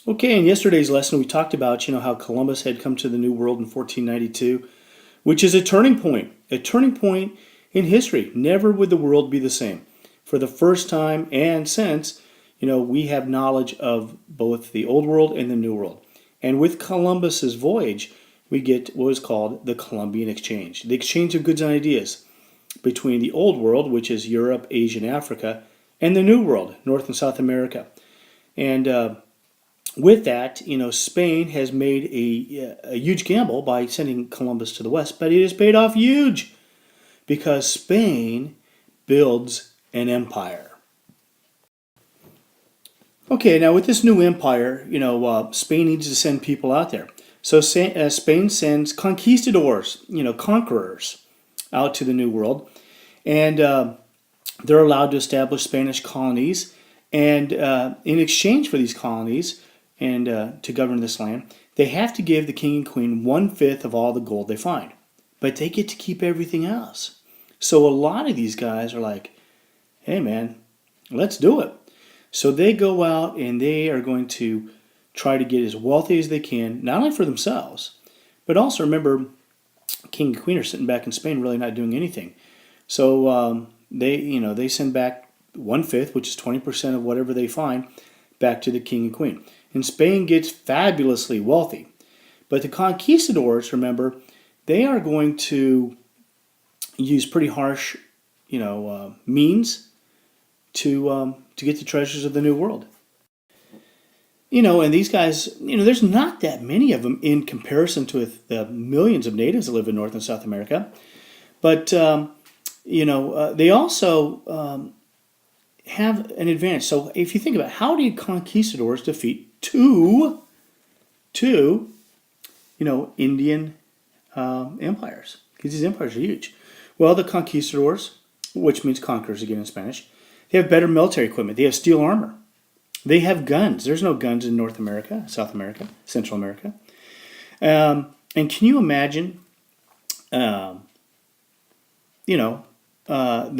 Okay, in yesterday's lesson, we talked about, how Columbus had come to the New World in 1492, which is a turning point in history. Never would the world be the same. For the first time and since, we have knowledge of both the Old World and the New World. And with Columbus's voyage, we get what is called the Columbian Exchange, the exchange of goods and ideas between the Old World, which is Europe, Asia, and Africa, and the New World, North and South America. And with that, Spain has made a huge gamble by sending Columbus to the west, but it has paid off huge because Spain builds an empire. Okay, now with this new empire, Spain needs to send people out there. So Spain sends conquistadors, conquerors, out to the New World, and they're allowed to establish Spanish colonies. And in exchange for these colonies, and to govern this land, they have to give the king and queen 1/5 of all the gold they find. But they get to keep everything else. So a lot of these guys are like, hey man, let's do it. So they go out and they are going to try to get as wealthy as they can, not only for themselves, but also remember, king and queen are sitting back in Spain really not doing anything. So they send back 1/5, which is 20% of whatever they find, back to the king and queen. And Spain gets fabulously wealthy. But the conquistadors, remember, they are going to use pretty harsh, means to get the treasures of the New World. And these guys, there's not that many of them in comparison to the millions of natives that live in North and South America. But, they also have an advantage. So if you think about it, how did conquistadors defeat two Indian empires? Because these empires are huge. Well, the conquistadors, which means conquerors again in Spanish, they have better military equipment. They have steel armor. They have guns. There's no guns in North America, South America, Central America. And can you imagine, the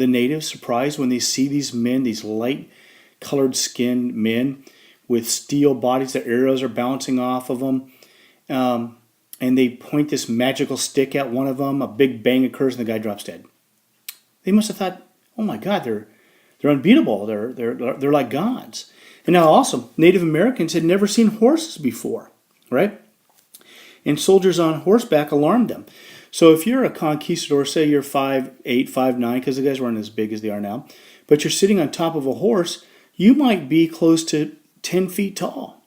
natives surprised when they see these men, these light-colored skinned men with steel bodies, their arrows are bouncing off of them, and they point this magical stick at one of them, a big bang occurs, and the guy drops dead. They must have thought, oh my God, they're unbeatable, they're like gods. And now also, Native Americans had never seen horses before, right? And soldiers on horseback alarmed them. So if you're a conquistador, say you're 5'8", 5'9", because the guys weren't as big as they are now, but you're sitting on top of a horse, you might be close to 10 feet tall,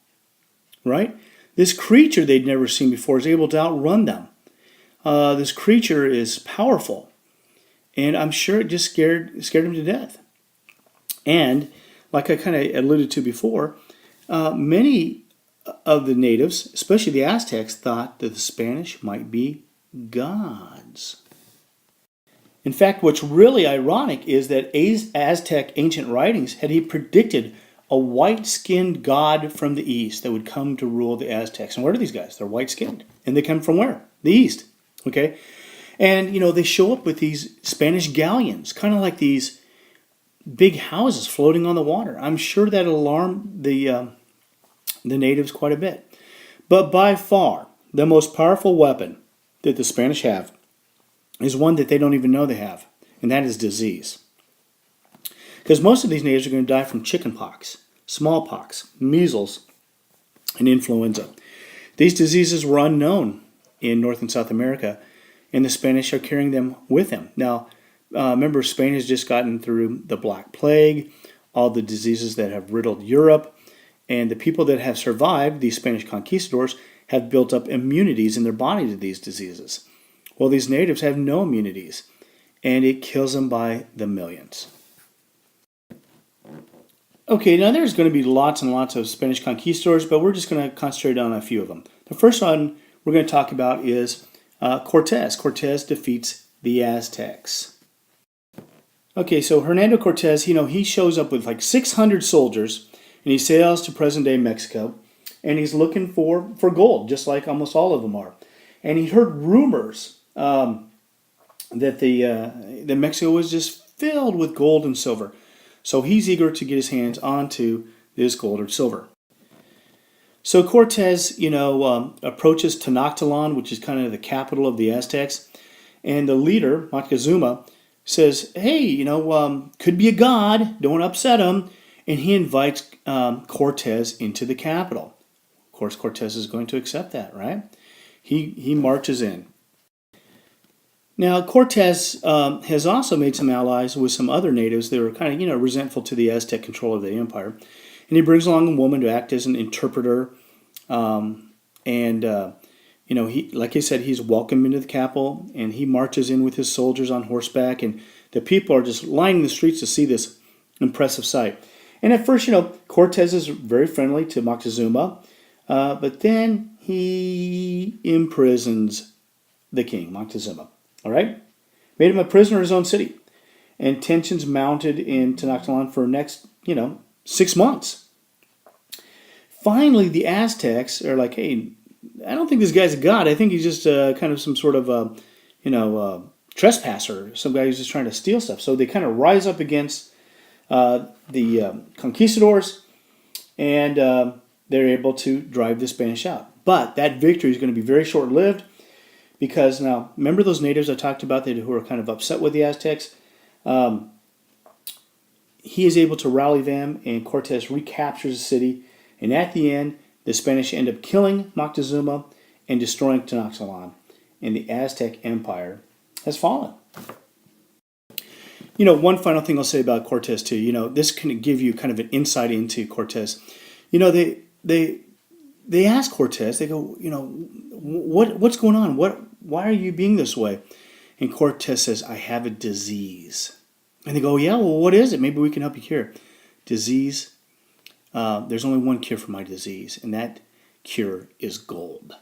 right? This creature they'd never seen before is able to outrun them. This creature is powerful, and I'm sure it just scared them to death. And like I kind of alluded to before, many of the natives, especially the Aztecs, thought that the Spanish might be gods. In fact, what's really ironic is that Aztec ancient writings had predicted a white-skinned god from the east that would come to rule the Aztecs. And what are these guys? They're white-skinned. And they come from where? The east. Okay? And, they show up with these Spanish galleons, kind of like these big houses floating on the water. I'm sure that alarmed the natives quite a bit. But by far, the most powerful weapon that the Spanish have is one that they don't even know they have, and that is disease. Because most of these natives are going to die from chickenpox, smallpox, measles, and influenza. These diseases were unknown in North and South America, and the Spanish are carrying them with them. Now, remember, Spain has just gotten through the Black Plague, all the diseases that have riddled Europe, and the people that have survived, these Spanish conquistadors, have built up immunities in their body to these diseases. Well, these natives have no immunities, and it kills them by the millions. Okay, now there's going to be lots and lots of Spanish conquistadors, but we're just going to concentrate on a few of them. The first one we're going to talk about is Cortez. Cortez defeats the Aztecs. Okay, so Hernando Cortez, he shows up with like 600 soldiers, and he sails to present-day Mexico, and he's looking for gold, just like almost all of them are. And he heard rumors that that Mexico was just filled with gold and silver. So he's eager to get his hands onto this gold or silver. So Cortez, approaches Tenochtitlan, which is kind of the capital of the Aztecs, and the leader, Moctezuma, says, "Hey, could be a god. Don't upset him." And he invites Cortez into the capital. Of course, Cortez is going to accept that, right? He marches in. Now, Cortez has also made some allies with some other natives that were kind of, resentful to the Aztec control of the empire. And he brings along a woman to act as an interpreter. He, like I said, he's welcomed into the capital, and he marches in with his soldiers on horseback, and the people are just lining the streets to see this impressive sight. And at first, Cortez is very friendly to Moctezuma, but then he imprisons the king, Moctezuma. All right? Made him a prisoner in his own city. And tensions mounted in Tenochtitlan for the next, 6 months. Finally, the Aztecs are like, hey, I don't think this guy's a god. I think he's just kind of some sort of, trespasser, some guy who's just trying to steal stuff. So they kind of rise up against the conquistadors, and they're able to drive the Spanish out. But that victory is going to be very short-lived, because now, remember those natives I talked about who were kind of upset with the Aztecs? He is able to rally them, and Cortez recaptures the city. And at the end, the Spanish end up killing Moctezuma and destroying Tenochtitlan. And the Aztec Empire has fallen. One final thing I'll say about Cortez too. This can give you kind of an insight into Cortez. They ask Cortez. They go, what's going on? Why are you being this way? And Cortez says, I have a disease. And they go, yeah, well, what is it? Maybe we can help you cure. Disease. There's only one cure for my disease, and that cure is gold.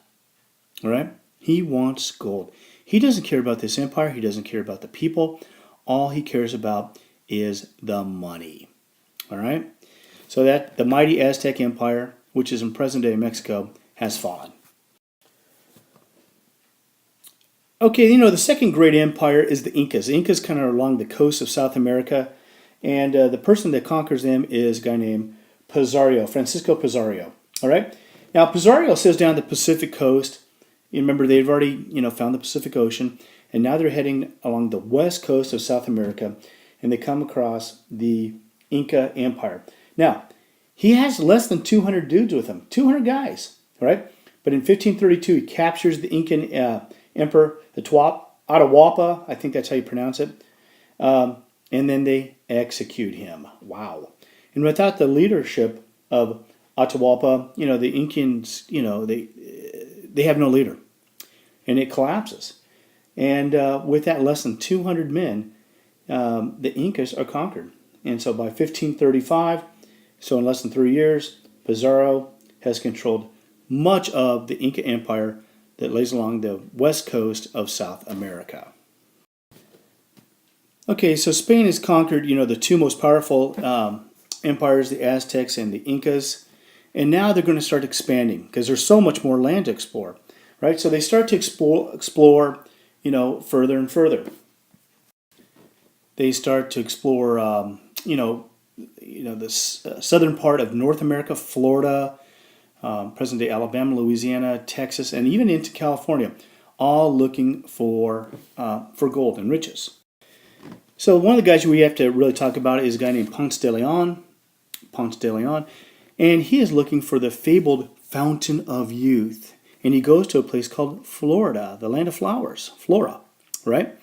All right? He wants gold. He doesn't care about this empire. He doesn't care about the people. All he cares about is the money. All right? So that the mighty Aztec Empire, which is in present-day Mexico, has fallen. Okay, the second great empire is the Incas. The Incas kind of are along the coast of South America, and the person that conquers them is a guy named Pizarro, Francisco Pizarro. All right? Now, Pizarro sails down the Pacific coast. You remember, they've already, found the Pacific Ocean, and now they're heading along the west coast of South America, and they come across the Inca Empire. Now, he has less than 200 dudes with him, 200 guys, all right? But in 1532, he captures the Incan emperor, Atahualpa, I think that's how you pronounce it, and then they execute him. Wow. And without the leadership of Atahualpa, the Incans, they have no leader. And it collapses. And with that less than 200 men, the Incas are conquered. And so by 1535, so in less than 3 years, Pizarro has controlled much of the Inca Empire that lays along the west coast of South America. Okay, so Spain has conquered, the two most powerful empires, the Aztecs and the Incas, and now they're going to start expanding because there's so much more land to explore, right? So they start to explore, further and further. They start to explore, the southern part of North America, Florida, present-day Alabama, Louisiana, Texas, and even into California, all looking for gold and riches. So one of the guys we have to really talk about is a guy named Ponce de Leon, and he is looking for the fabled Fountain of Youth. And he goes to a place called Florida, the land of flowers, Flora, right?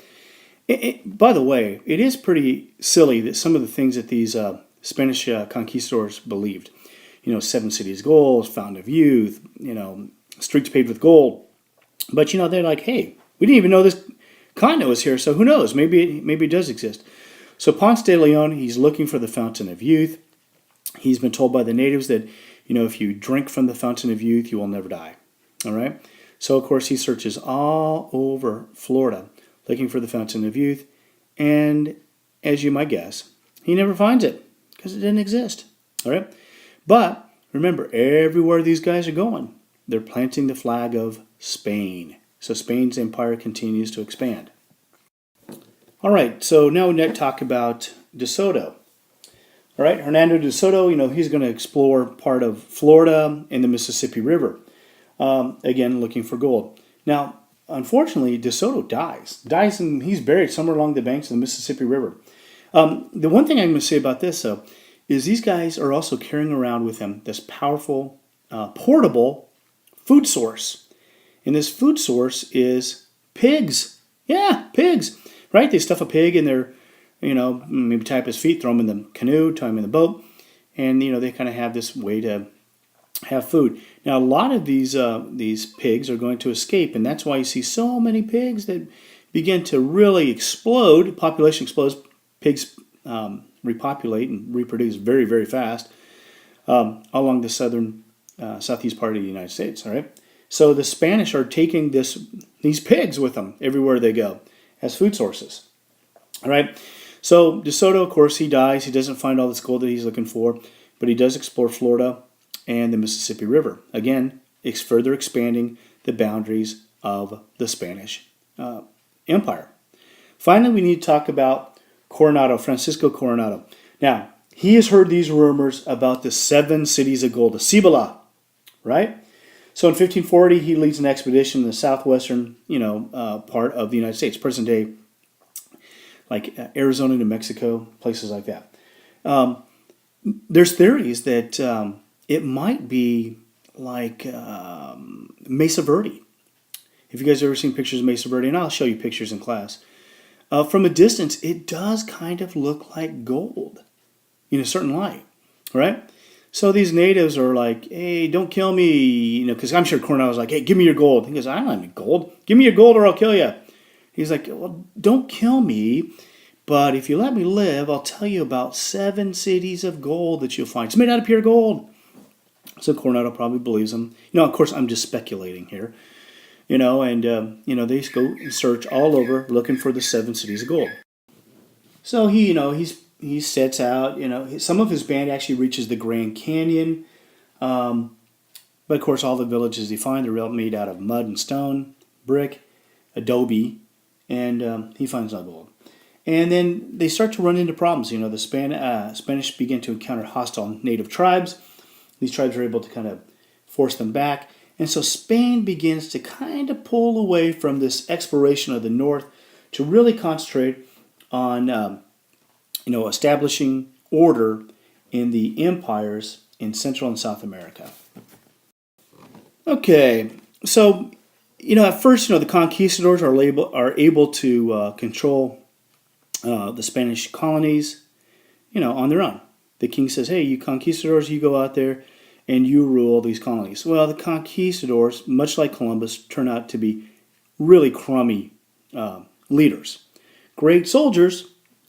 By the way, it is pretty silly that some of the things that these Spanish conquistadors believed, 7 cities gold, Fountain of Youth, streets paved with gold. But, they're like, hey, we didn't even know this continent was here, so who knows? Maybe it does exist. So Ponce de Leon, he's looking for the Fountain of Youth. He's been told by the natives that, if you drink from the Fountain of Youth, you will never die. All right? So, of course, he searches all over Florida looking for the Fountain of Youth. And, as you might guess, he never finds it because it didn't exist. All right? But, remember, everywhere these guys are going, they're planting the flag of Spain. So Spain's empire continues to expand. All right, so now we need to talk about De Soto. All right, Hernando de Soto, he's going to explore part of Florida and the Mississippi River, again, looking for gold. Now, unfortunately, De Soto dies, and he's buried somewhere along the banks of the Mississippi River. The one thing I'm going to say about this, though, is these guys are also carrying around with them this powerful, portable food source. And this food source is pigs. Yeah, pigs. Right? They stuff a pig in their, maybe tie up his feet, throw him in the canoe, tie him in the boat. And, they kind of have this way to have food. Now, a lot of these pigs are going to escape. And that's why you see so many pigs that begin to really explode. Population explodes. Pigs repopulate and reproduce very, very fast along the southeast part of the United States. All right. So the Spanish are taking these pigs with them everywhere they go as food sources. All right. So De Soto, of course, he dies. He doesn't find all this gold that he's looking for, but he does explore Florida and the Mississippi River. Again, it's further expanding the boundaries of the Spanish Empire. Finally, we need to talk about Coronado, Francisco Coronado. Now, he has heard these rumors about the 7 cities of gold, the Cibola, right? So in 1540, he leads an expedition in the southwestern, part of the United States, present day, like Arizona, New Mexico, places like that. There's theories that it might be like Mesa Verde. If you guys have ever seen pictures of Mesa Verde, and I'll show you pictures in class. From a distance, it does kind of look like gold in a certain light, right? So these natives are like, hey, don't kill me, because I'm sure Coronado's like, hey, give me your gold. He goes, I don't have any gold. Give me your gold or I'll kill you. He's like, well, don't kill me, but if you let me live, I'll tell you about 7 cities of gold that you'll find. It's made out of pure gold. So Coronado probably believes him. Of course, I'm just speculating here. They go and search all over looking for the 7 cities of gold. So he sets out, some of his band actually reaches the Grand Canyon. But of course, all the villages he finds are made out of mud and stone, brick, adobe, and he finds no gold. And then they start to run into problems. The Spanish begin to encounter hostile native tribes. These tribes are able to kind of force them back. And so Spain begins to kind of pull away from this exploration of the north to really concentrate on, establishing order in the empires in Central and South America. Okay, so, at first, the conquistadors are able to control the Spanish colonies, on their own. The king says, hey, you conquistadors, you go out there and you rule these colonies. Well, the conquistadors, much like Columbus, turn out to be really crummy leaders. Great soldiers,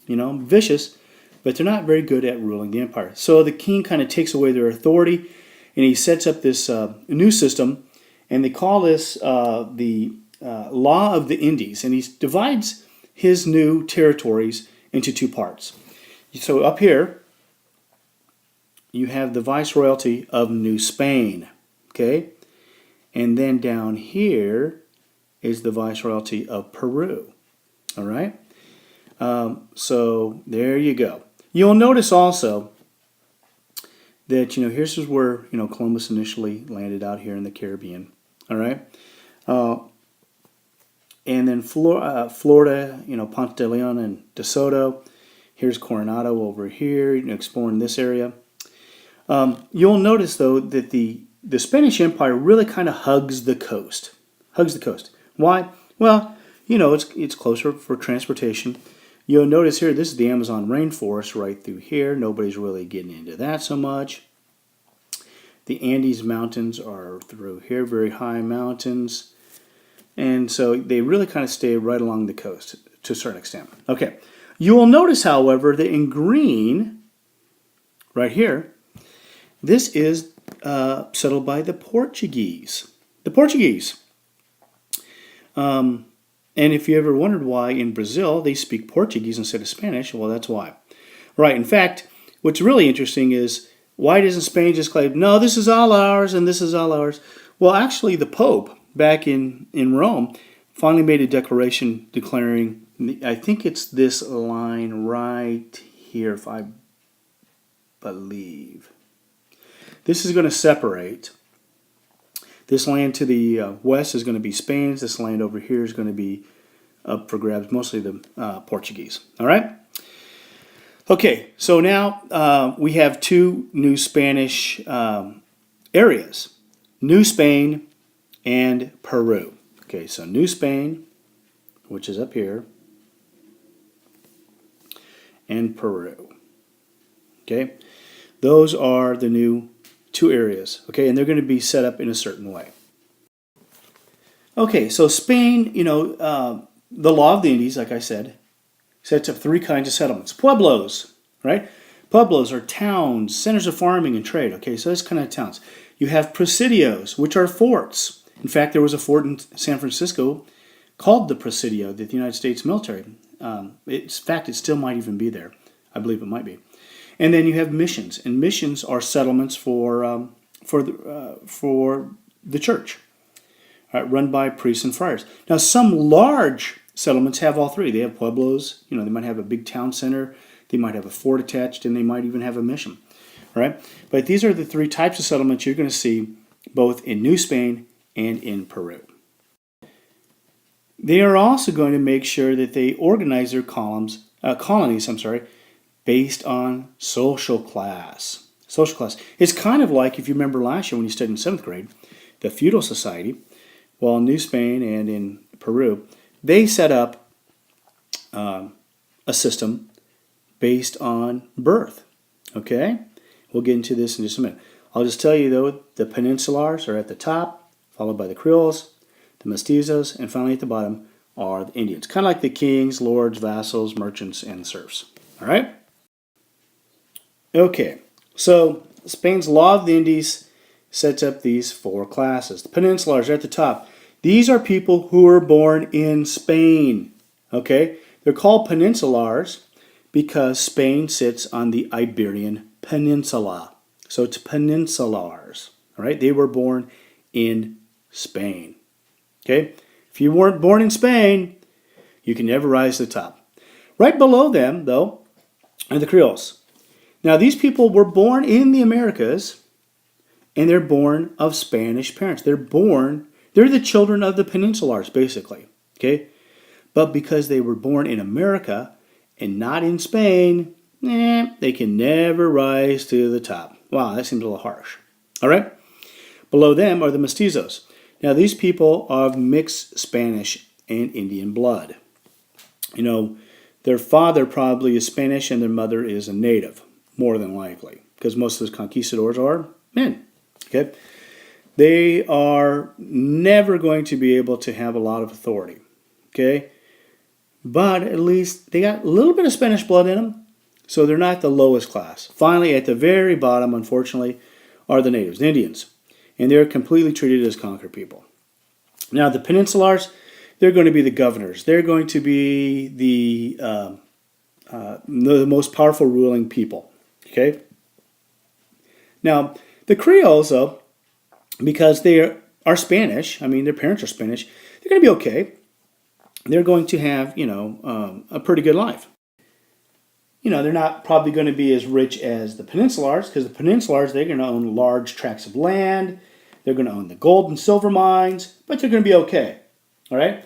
vicious, but they're not very good at ruling the empire. So the king kind of takes away their authority, and he sets up this new system, and they call this the Law of the Indies, and he divides his new territories into 2 parts. So up here, you have the Viceroyalty of New Spain, okay? And then down here is the Viceroyalty of Peru, all right? So there you go. You'll notice also that, here's where, Columbus initially landed out here in the Caribbean, all right? And then Florida, Ponce de Leon and De Soto. Here's Coronado over here, exploring this area. You'll notice, though, that the Spanish Empire really kind of hugs the coast. Why? Well, it's closer for transportation. You'll notice here, this is the Amazon rainforest right through here. Nobody's really getting into that so much. The Andes Mountains are through here, very high mountains. And so they really kind of stay right along the coast to a certain extent. Okay. You will notice, however, that in green, right here, this is settled by the Portuguese. And if you ever wondered why in Brazil they speak Portuguese instead of Spanish, well, that's why. Right. In fact, what's really interesting is, why doesn't Spain just claim, no, this is all ours and this is all ours? Well, actually, the Pope back in Rome finally made a declaration declaring, I think it's this line right here, if I believe. This is going to separate. This land to the west is going to be Spain's. This land over here is going to be up for grabs, mostly the Portuguese. All right? Okay, so now we have two new Spanish areas. New Spain and Peru. Okay, so New Spain, which is up here, and Peru. Okay, those are the new two areas. Okay, and they're going to be set up in a certain way. Okay, so Spain, the law of the Indies, like I said, sets up three kinds of settlements. Pueblos, right? Pueblos are towns, centers of farming and trade. Okay, so that's kind of towns. You have presidios, which are forts. In fact, there was a fort in San Francisco called the Presidio that the United States military. In fact, it still might even be there. I believe it might be. And then you have missions, and missions are settlements for the church, right, run by priests and friars. Now, some large settlements have all three. They have pueblos. They might have a big town center. They might have a fort attached, and they might even have a mission. Right? But these are the three types of settlements you're going to see both in New Spain and in Peru. They are also going to make sure that they organize their colonies, based on social class. Social class. It's kind of like, if you remember last year when you studied in 7th grade, the feudal society, well, in New Spain and in Peru, they set up a system based on birth. Okay? We'll get into this in just a minute. I'll just tell you, though, the Peninsulars are at the top, followed by the Creoles, the Mestizos, and finally at the bottom are the Indians. Kind of like the kings, lords, vassals, merchants, and serfs. All right? Okay, so Spain's Law of the Indies sets up these four classes. The Peninsulars are at the top. These are people who were born in Spain. Okay? They're called Peninsulars because Spain sits on the Iberian Peninsula. So it's Peninsulars. All right? They were born in Spain. Okay? If you weren't born in Spain, you can never rise to the top. Right below them, though, are the Creoles. Now, these people were born in the Americas, and they're born of Spanish parents. They're the children of the Peninsulars, basically. Okay? But because they were born in America and not in Spain, they can never rise to the top. Wow, that seems a little harsh. All right? Below them are the Mestizos. Now, these people are of mixed Spanish and Indian blood. Their father probably is Spanish and their mother is a native, more than likely, because most of those conquistadors are men. Okay? They are never going to be able to have a lot of authority. Okay? But at least they got a little bit of Spanish blood in them, so they're not the lowest class. Finally, at the very bottom, unfortunately, are the natives, the Indians. And they're completely treated as conquered people. Now, the Peninsulars, they're going to be the governors. They're going to be the most powerful ruling people. Okay? Now, the Creoles, though, because they are Spanish, their parents are Spanish, they're going to be okay. They're going to have, a pretty good life. They're not probably going to be as rich as the Peninsulars, because the Peninsulars, they're going to own large tracts of land. They're going to own the gold and silver mines, but they're going to be okay. All right?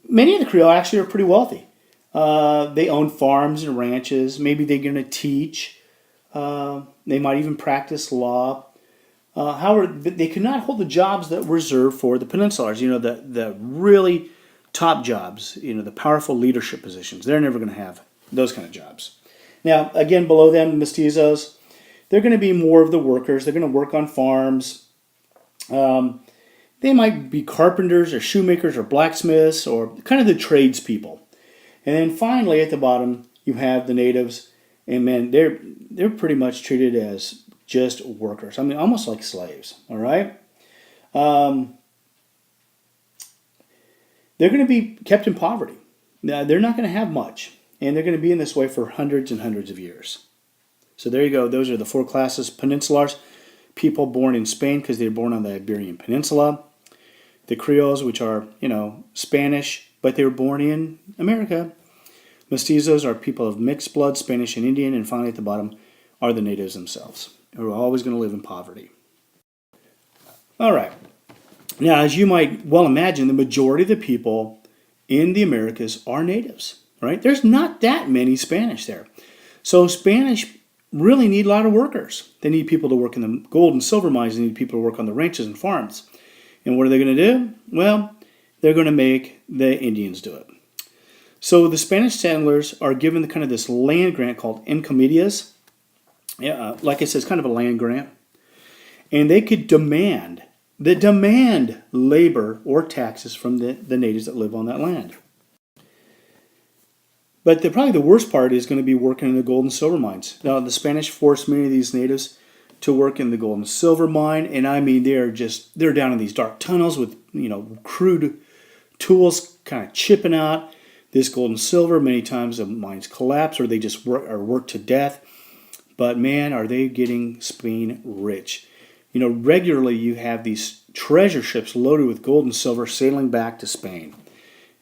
Many of the Creole actually are pretty wealthy. They own farms and ranches. Maybe they're going to teach. They might even practice law. However, they could not hold the jobs that were reserved for the Peninsulars. The really top jobs, the powerful leadership positions. They're never going to have those kind of jobs. Now, again, below them, the Mestizos, they're going to be more of the workers. They're going to work on farms. They might be carpenters or shoemakers or blacksmiths or kind of the tradespeople. And then finally, at the bottom, you have the natives. And man, they're pretty much treated as just workers. Almost like slaves. All right? They're going to be kept in poverty. Now, they're not going to have much. And they're going to be in this way for hundreds and hundreds of years. So there you go. Those are the four classes. Peninsulars, people born in Spain because they were born on the Iberian Peninsula. The Creoles, which are, Spanish, but they were born in America. Mestizos are people of mixed blood, Spanish and Indian, and finally at the bottom are the natives themselves, who are always going to live in poverty. All right. Now, as you might well imagine, the majority of the people in the Americas are natives, right? There's not that many Spanish there. So Spanish really need a lot of workers. They need people to work in the gold and silver mines. They need people to work on the ranches and farms. And what are they going to do? Well, they're going to make the Indians do it. So the Spanish settlers are given kind of this land grant called encomiendas. Like I said, it's kind of a land grant. And they could demand labor or taxes from the natives that live on that land. But probably the worst part is going to be working in the gold and silver mines. Now, the Spanish forced many of these natives to work in the gold and silver mine, and I mean they're down in these dark tunnels with crude tools kind of chipping out this gold and silver. Many times the mines collapse or they just are worked to death. But man, are they getting Spain rich. Regularly you have these treasure ships loaded with gold and silver sailing back to Spain.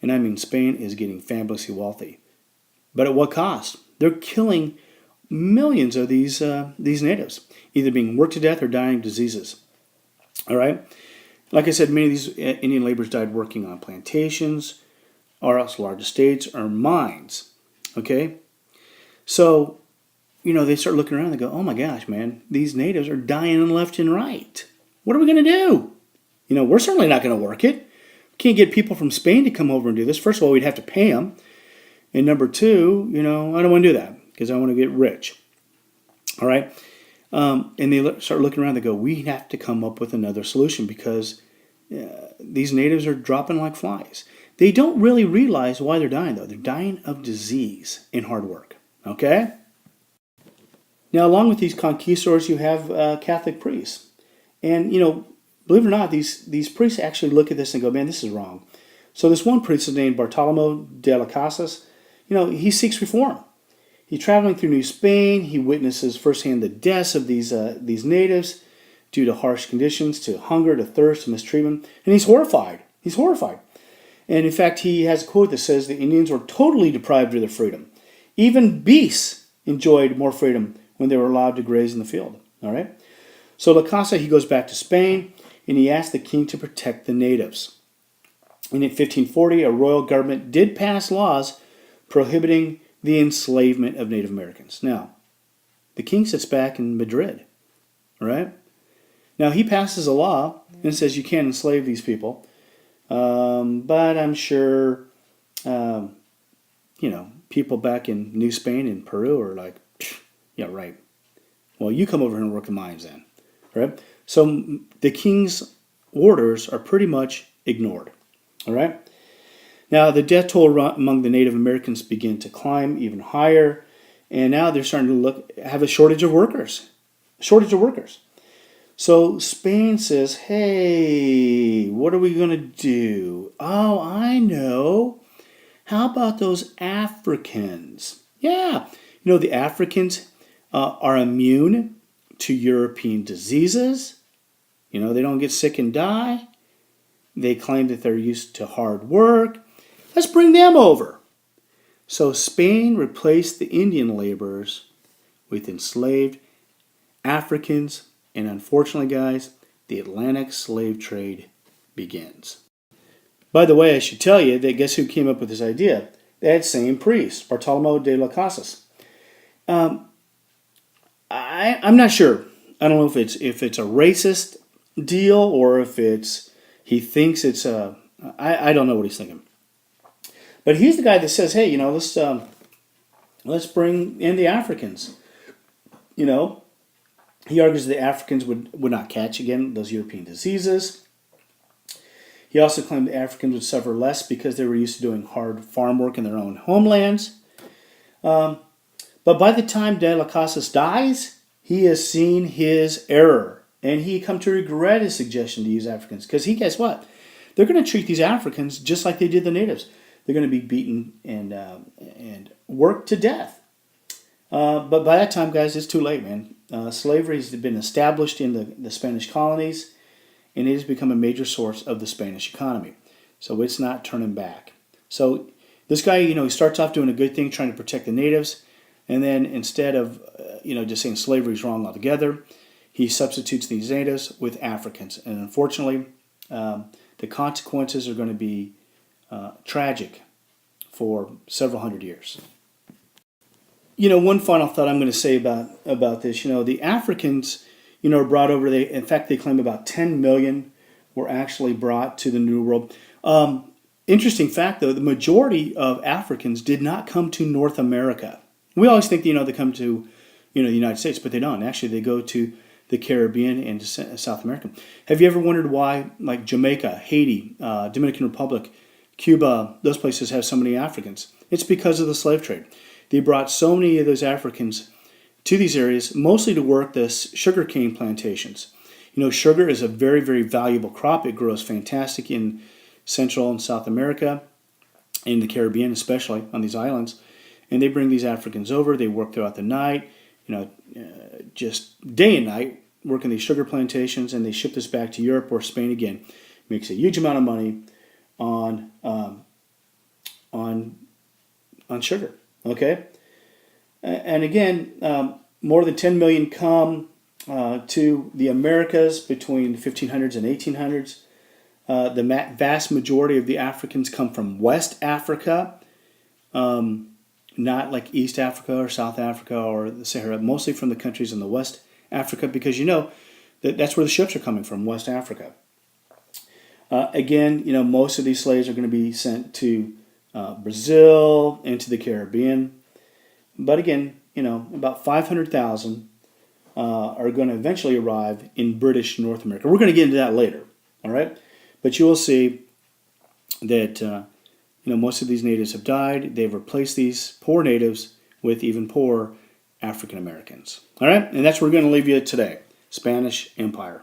And I mean, Spain is getting fabulously wealthy. But at what cost? They're killing millions of these natives, either being worked to death or dying of diseases. All right? Like I said, many of these Indian laborers died working on plantations, or else large estates, or mines. Okay? So, they start looking around and they go, oh my gosh, man, these natives are dying left and right. What are we going to do? We're certainly not going to work it. We can't get people from Spain to come over and do this. First of all, we'd have to pay them. And number two, I don't want to do that because I want to get rich. All right? And they start looking around. They go, we have to come up with another solution because these natives are dropping like flies. They don't really realize why they're dying, though. They're dying of disease and hard work. Okay? Now, along with these conquistadors, you have Catholic priests. And, believe it or not, these priests actually look at this and go, man, this is wrong. So this one priest is named Bartolomé de las Casas. He seeks reform. He's traveling through New Spain. He witnesses firsthand the deaths of these natives due to harsh conditions, to hunger, to thirst, to mistreatment. And he's horrified. He's horrified. And in fact, he has a quote that says the Indians were totally deprived of their freedom. Even beasts enjoyed more freedom when they were allowed to graze in the field. All right? So La Casa, he goes back to Spain, and he asked the king to protect the natives. And in 1540, a royal government did pass laws prohibiting the enslavement of Native Americans. Now, the king sits back in Madrid, all right? Now, he passes a law and says you can't enslave these people, but I'm sure, people back in New Spain and Peru are like, yeah, right. Well, you come over here and work the mines then, right? So the king's orders are pretty much ignored, all right? Now, the death toll among the Native Americans began to climb even higher, and now they're starting to have a shortage of workers. So Spain says, hey, what are we going to do? Oh, I know. How about those Africans? Yeah, the Africans are immune to European diseases. They don't get sick and die. They claim that they're used to hard work. Let's bring them over. So Spain replaced the Indian laborers with enslaved Africans, and unfortunately, guys, the Atlantic slave trade begins. By the way, I should tell you that guess who came up with this idea? That same priest, Bartolomé de las Casas. I'm not sure. I don't know if it's a racist deal or if he thinks it's a. I don't know what he's thinking. But he's the guy that says, hey, let's bring in the Africans. He argues the Africans would not catch, again, those European diseases. He also claimed the Africans would suffer less because they were used to doing hard farm work in their own homelands. But by the time De las Casas dies, he has seen his error. And he come to regret his suggestion to use Africans. Because guess what? They're going to treat these Africans just like they did the natives. They're going to be beaten and worked to death. But by that time, guys, it's too late, man. Slavery has been established in the Spanish colonies, and it has become a major source of the Spanish economy. So it's not turning back. So This guy, he starts off doing a good thing, trying to protect the natives, and then instead of, just saying slavery is wrong altogether, he substitutes these natives with Africans. And unfortunately, the consequences are going to be tragic for several hundred years. One final thought I'm going to say about this. The Africans, are brought over. In fact, they claim about 10 million were actually brought to the New World. Interesting fact, though, the majority of Africans did not come to North America. We always think, they come to, the United States, but they don't. Actually, they go to the Caribbean and to South America. Have you ever wondered why, like Jamaica, Haiti, Dominican Republic, Cuba, those places have so many Africans? It's because of the slave trade. They brought so many of those Africans to these areas, mostly to work the sugarcane plantations. Sugar is a very, very valuable crop. It grows fantastic in Central and South America, in the Caribbean especially, on these islands. And they bring these Africans over. They work throughout the night, just day and night, working these sugar plantations, and they ship this back to Europe or Spain again. Makes a huge amount of money on sugar. Okay, and again, more than 10 million come to the Americas between the 1500s and 1800s. The vast majority of the Africans come from West Africa, not like East Africa or South Africa or the Sahara, mostly from the countries in the West Africa, because that's where the ships are coming from, West Africa. Again, most of these slaves are going to be sent to Brazil and to the Caribbean. But again, about 500,000 are going to eventually arrive in British North America. We're going to get into that later, all right? But you will see that most of these natives have died. They've replaced these poor natives with even poorer African Americans. All right? And that's where we're going to leave you today. Spanish Empire.